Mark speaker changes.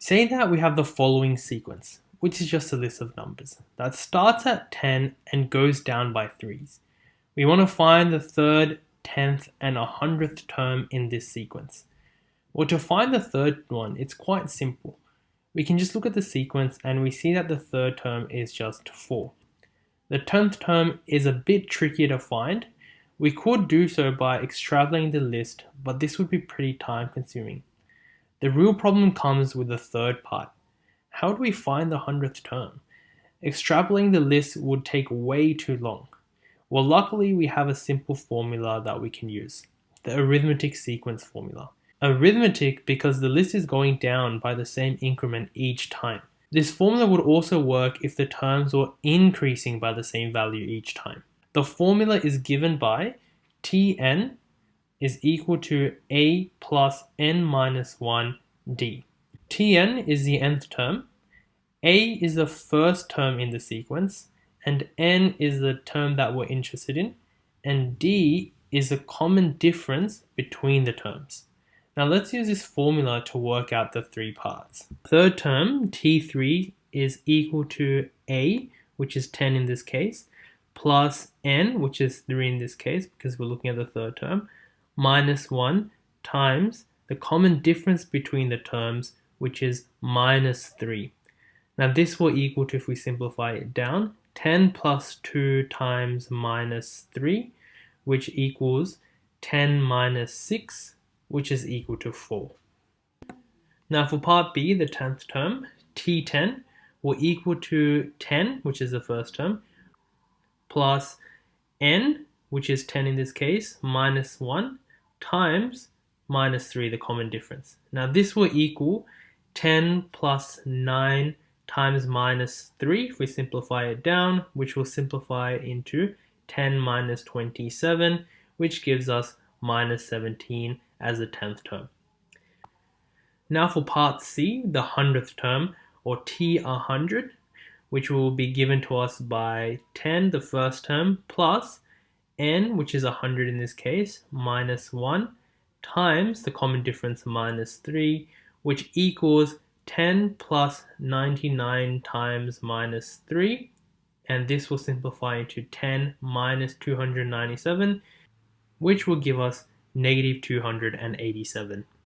Speaker 1: Say that we have the following sequence, which is just a list of numbers, that starts at 10 and goes down by threes. We want to find the third, 10th, and 100th term in this sequence. Well, to find the third one, it's quite simple. We can just look at the sequence and we see that the third term is just 4. The 10th term is a bit trickier to find. We could do so by extrapolating the list, but this would be pretty time consuming. The real problem comes with the third part. How do we find the 100th term? Extrapolating the list would take way too long. Well, luckily we have a simple formula that we can use, the arithmetic sequence formula. Arithmetic because the list is going down by the same increment each time. This formula would also work if the terms were increasing by the same value each time. The formula is given by Tn is equal to a plus n minus 1 d. Tn is the nth term, a is the first term in the sequence, and n is the term that we're interested in, and d is the common difference between the terms. Now let's use this formula to work out the three parts. Third term, T3, is equal to a, which is 10 in this case, plus n, which is 3 in this case, because we're looking at the third term, minus 1 times the common difference between the terms, which is minus 3. Now this will equal to, if we simplify it down, 10 plus 2 times minus 3, which equals 10 minus 6, which is equal to 4. Now for part B, the 10th term, T10 will equal to 10, which is the first term, plus n, which is 10 in this case, minus 1, times minus 3, the common difference. Now this will equal 10 plus 9 times minus 3, if we simplify it down, which will simplify it into 10 minus 27, which gives us minus 17 as the 10th term. Now for part C, the 100th term, or T100, which will be given to us by 10, the first term, plus n, which is 100 in this case, minus 1, times the common difference minus 3, which equals 10 plus 99 times minus 3, and this will simplify into 10 minus 297, which will give us negative 287.